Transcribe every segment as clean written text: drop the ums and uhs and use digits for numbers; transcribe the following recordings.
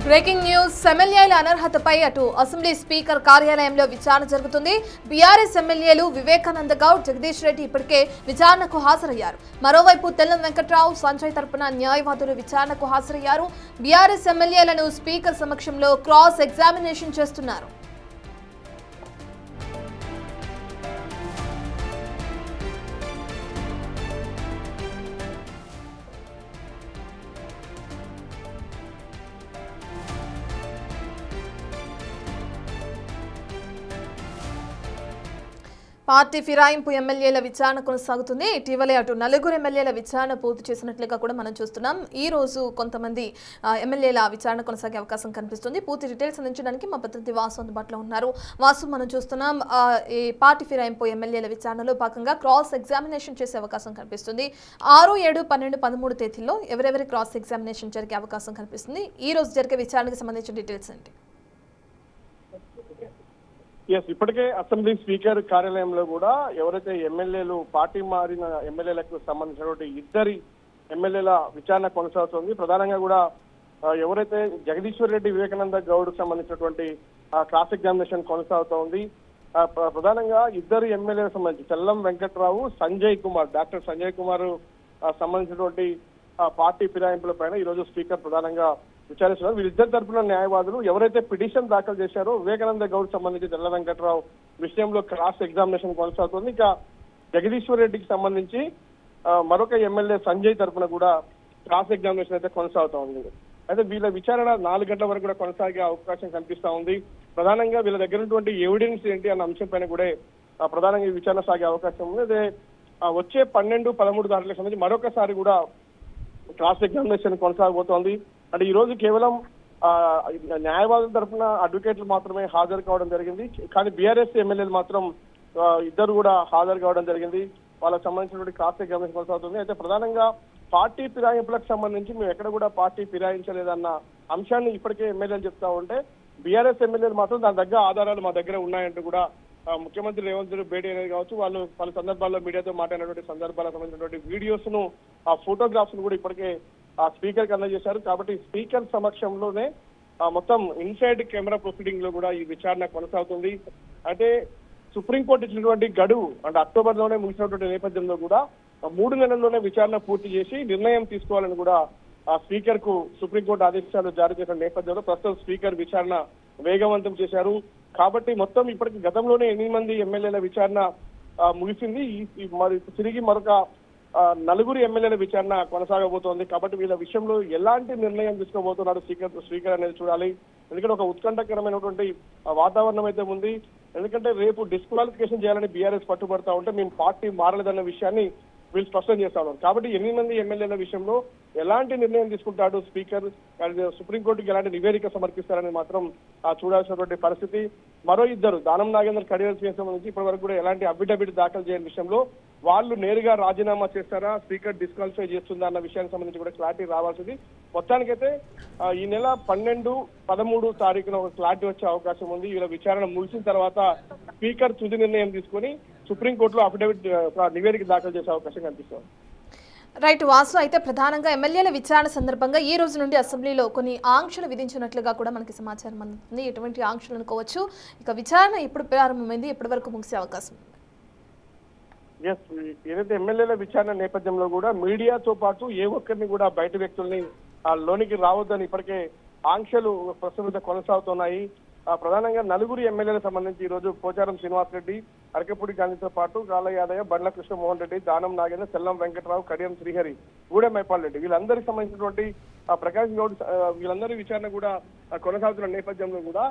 Breaking news ఎమ్మెల్యేల అనర్హతపై అటు assembly speaker కార్యాలయంలో విచారణ జరుగుతుంది. బీఆర్ఎస్ ఎమ్మెల్యేలు వివేకానంద గౌడ్, జగదీష్ రెడ్డి ఇప్పటికే విచారణకు హాజరయ్యారు. మరోవైపు తెల్లం వెంకట్రావు, సంజయ్ తరపున న్యాయవాదులు విచారణకు హాజరయ్యారు. బీఆర్ఎస్ ఎమ్మెల్యేలను స్పీకర్ సమక్షంలో క్రాస్ ఎగ్జామినేషన్ చేస్తున్నారు. పార్టీ ఫిరాయింపు ఎమ్మెల్యేల విచారణ కొనసాగుతుంది. ఇటీవలే అటు నలుగురు ఎమ్మెల్యేల విచారణ పూర్తి చేసినట్లుగా కూడా మనం చూస్తున్నాం. ఈ రోజు కొంతమంది ఎమ్మెల్యేల విచారణ కొనసాగే అవకాశం కనిపిస్తుంది. పూర్తి డీటెయిల్స్ అందించడానికి మా ప్రతినిధి వాసు అందుబాటులో ఉన్నారు. వాసు, మనం చూస్తున్నాం ఈ పార్టీ ఫిరాయింపు ఎమ్మెల్యేల విచారణలో భాగంగా క్రాస్ ఎగ్జామినేషన్ చేసే అవకాశం కనిపిస్తుంది. 6, 7, 12, 13 తేదీల్లో ఎవరెవరి క్రాస్ ఎగ్జామినేషన్ జరిగే అవకాశం కనిపిస్తుంది. ఈ రోజు జరిగే విచారణకు సంబంధించిన డీటెయిల్స్ ఏంటి? ఇప్పటికే అసెంబ్లీ స్పీకర్ కార్యాలయంలో కూడా ఎవరైతే ఎమ్మెల్యేలు పార్టీ మారిన ఎమ్మెల్యేలకు సంబంధించినటువంటి ఇద్దరి ఎమ్మెల్యేల విచారణ కొనసాగుతుంది. ప్రధానంగా కూడా ఎవరైతే జగదీశ్వర్ రెడ్డి, వివేకానంద గౌడ్ సంబంధించినటువంటి క్రాస్ ఎగ్జామినేషన్ కొనసాగుతోంది. ప్రధానంగా ఇద్దరు ఎమ్మెల్యేలకు సంబంధించి తెల్లం వెంకట్రావు, సంజయ్ కుమార్, డాక్టర్ సంజయ్ కుమార్ సంబంధించినటువంటి పార్టీ ఫిరాయింపుల పైన ఈ రోజు స్పీకర్ ప్రధానంగా విచారిస్తున్నారు. వీరిద్దరి తరపున న్యాయవాదులు ఎవరైతే పిటిషన్ దాఖలు చేశారో వివేకానంద గౌడ్ సంబంధించి తెల్ల వెంకట్రావు విషయంలో క్రాస్ ఎగ్జామినేషన్ కొనసాగుతుంది. ఇక జగదీశ్వర్ రెడ్డికి సంబంధించి మరొక ఎమ్మెల్యే సంజయ్ తరపున కూడా క్రాస్ ఎగ్జామినేషన్ అయితే కొనసాగుతా ఉంది. అయితే వీళ్ళ విచారణ 4 గంటల వరకు కూడా కొనసాగే అవకాశం కనిపిస్తా ఉంది. ప్రధానంగా వీళ్ళ దగ్గర ఉన్నటువంటి ఎవిడెన్స్ ఏంటి అన్న అంశం పైన కూడా ప్రధానంగా ఈ విచారణ సాగే అవకాశం ఉంది. అదే వచ్చే 12, 13 తారీఖులకు సంబంధించి మరొకసారి కూడా క్రాస్ ఎగ్జామినేషన్ కొనసాగబోతోంది. అంటే ఈ రోజు కేవలం న్యాయవాదుల తరఫున అడ్వకేట్లు మాత్రమే హాజరు కావడం జరిగింది. కానీ బీఆర్ఎస్ ఎమ్మెల్యేలు మాత్రం ఇద్దరు కూడా హాజరు కావడం జరిగింది. వాళ్ళకి సంబంధించినటువంటి క్రాస్ ఎగ్జామినేషన్ కొనసాగుతుంది. అయితే ప్రధానంగా పార్టీ ఫిరాయింపులకు సంబంధించి మేము ఎక్కడ కూడా పార్టీ ఫిరాయించలేదన్న అంశాన్ని ఇప్పటికే ఎమ్మెల్యేలు చెప్తా ఉంటే బీఆర్ఎస్ ఎమ్మెల్యేలు మాత్రం దాని దగ్గర ఆధారాలు మా దగ్గర ఉన్నాయంటూ కూడా ముఖ్యమంత్రి రేవంత్ రెడ్డి భేటీ అనేది కావచ్చు, వాళ్ళు పలు సందర్భాల్లో మీడియాతో మాట్లాడినటువంటి సందర్భాలకు సంబంధించినటువంటి వీడియోస్ ను, ఆ ఫోటోగ్రాఫ్స్ ను కూడా ఇప్పటికే స్పీకర్ కి అందజేశారు. కాబట్టి స్పీకర్ సమక్షంలోనే మొత్తం ఇన్సైడ్ కెమెరా ప్రొసీడింగ్ లో కూడా ఈ విచారణ కొనసాగుతుంది. అయితే సుప్రీంకోర్టు ఇచ్చినటువంటి గడువు అంటే అక్టోబర్ లోనే ముగిసినటువంటి నేపథ్యంలో కూడా 3 నెలల్లోనే విచారణ పూర్తి చేసి నిర్ణయం తీసుకోవాలని కూడా స్పీకర్ కు సుప్రీంకోర్టు ఆదేశాలు జారీ చేసిన నేపథ్యంలో ప్రస్తుతం స్పీకర్ విచారణ వేగవంతం చేశారు. కాబట్టి మొత్తం ఇప్పటికి గతంలోనే 8 మంది ఎమ్మెల్యేల విచారణ ముగిసింది. మరి తిరిగి మరొక 4 ఎమ్మెల్యేల విచారణ కొనసాగబోతోంది. కాబట్టి వీళ్ళ విషయంలో ఎలాంటి నిర్ణయం తీసుకోబోతున్నాడు స్పీకర్ అనేది చూడాలి. ఎందుకంటే ఒక ఉత్కంఠకరమైనటువంటి వాతావరణం అయితే ఉంది. ఎందుకంటే రేపు డిస్క్వాలిఫికేషన్ చేయాలని బీఆర్ఎస్ పట్టుబడతా ఉంటే మేము పార్టీ మారలేదన్న విషయాన్ని వీళ్ళు స్పష్టం చేస్తా ఉన్నారు. కాబట్టి 8 మంది ఎమ్మెల్యేల విషయంలో ఎలాంటి నిర్ణయం తీసుకుంటాడు స్పీకర్, సుప్రీంకోర్టుకి ఎలాంటి నివేదిక సమర్పిస్తారని మాత్రం చూడాల్సినటువంటి పరిస్థితి. మరో ఇద్దరు దానం నాగేందర్ కడియల్ సంబంధించి ఇప్పటి వరకు కూడా ఎలాంటి అఫిడవిట్ దాఖలు చేయని విషయంలో వాళ్ళు నేరుగా రాజీనామా చేస్తారా, స్పీకర్ డిస్క్వాలిఫై చేస్తుందా అన్న విషయానికి సంబంధించి కూడా క్లారిటీ రావాల్సింది. మొత్తానికైతే ఈ నెల 12, 13 తారీఖున ఒక క్లారిటీ వచ్చే అవకాశం ఉంది. వీళ్ళ విచారణ ముగిసిన తర్వాత స్పీకర్ తుది నిర్ణయం తీసుకుని సుప్రీంకోర్టులో అఫిడవిట్ నివేదిక దాఖలు చేసే అవకాశం కనిపిస్తుంది. రైట్ వాసు, అయితే ప్రధానంగా ఎమ్మెల్యేల విచారణ సందర్భంగా ఈ రోజు నుండి అసెంబ్లీలో కొన్ని ఆంక్షలు విధించినట్లుగా కూడా మనకి సమాచారం అందుతుంది. ఎటువంటి ఆంక్షలు అనుకోవచ్చు? ఇక విచారణ ఎప్పుడు ప్రారంభమైంది, ఎప్పటి వరకు ముగిసే అవకాశం ఉంది? ఏదైతే ఎమ్మెల్యేల విచారణ నేపథ్యంలో కూడా మీడియాతో పాటు ఏ ఒక్కరిని కూడా బయట వ్యక్తుల్ని లోనికి రావద్దని ఇప్పటికే ఆంక్షలు ప్రస్తుతం కొనసాగుతున్నాయి. ప్రధానంగా 4 ఎమ్మెల్యేలకు సంబంధించి ఈ రోజు పోచారం శ్రీనివాస్ రెడ్డి, అరకపూడి గాంధీతో పాటు గాల యాదయ్య, బండ్ల కృష్ణమోహన్ రెడ్డి, దానం నాగేంద్ర, తెల్లం వెంకట్రావు, కడియం శ్రీహరి, గూడెం మైపాల్ రెడ్డి వీళ్ళందరికీ సంబంధించినటువంటి ప్రకాష్ గౌడ్ వీళ్ళందరి విచారణ కూడా కొనసాగుతున్న నేపథ్యంలో కూడా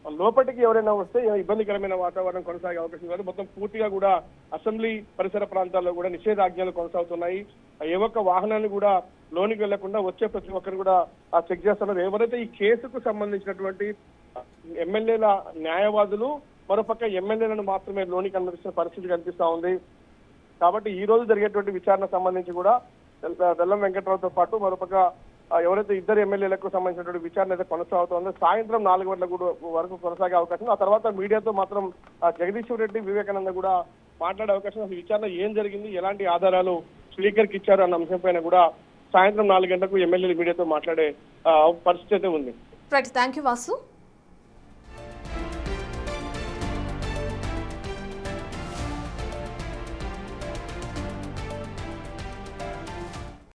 లోపలికి ఎవరైనా వస్తే ఇబ్బందికరమైన వాతావరణం కొనసాగే అవకాశం కాదు. మొత్తం పూర్తిగా కూడా అసెంబ్లీ పరిసర ప్రాంతాల్లో కూడా నిషేధాజ్ఞలు కొనసాగుతున్నాయి. ఏ ఒక్క వాహనాన్ని కూడా లోనికి వెళ్లకుండా వచ్చే ప్రతి ఒక్కరు కూడా చెక్ చేస్తున్నారు. ఎవరైతే ఈ కేసుకు సంబంధించినటువంటి ఎమ్మెల్యేల న్యాయవాదులు మరోపక్క ఎమ్మెల్యేలను మాత్రమే లోనికి అనుమతిస్తున్న పరిస్థితి కనిపిస్తా ఉంది. కాబట్టి ఈ రోజు జరిగేటువంటి విచారణ సంబంధించి కూడా తెల్లం వెంకట్రావుతో పాటు మరోపక్క ఎవరైతే ఇద్దరు ఎమ్మెల్యేలకు సంబంధించినటువంటి విచారణ అయితే కొనసాగుతుందో సాయంత్రం 4 గంటల వరకు కొనసాగే అవకాశం. ఆ తర్వాత మీడియాతో మాత్రం జగదీశ్వర్ రెడ్డి, వివేకానంద కూడా మాట్లాడే అవకాశం. అసలు విచారణ ఏం జరిగింది, ఎలాంటి ఆధారాలు స్పీకర్కి ఇచ్చారు అన్న అంశం పైన కూడా సాయంత్రం 4 గంటలకు ఎమ్మెల్యేలు మీడియాతో మాట్లాడే పరిస్థితి అయితే ఉంది. Right, thank you Vasu.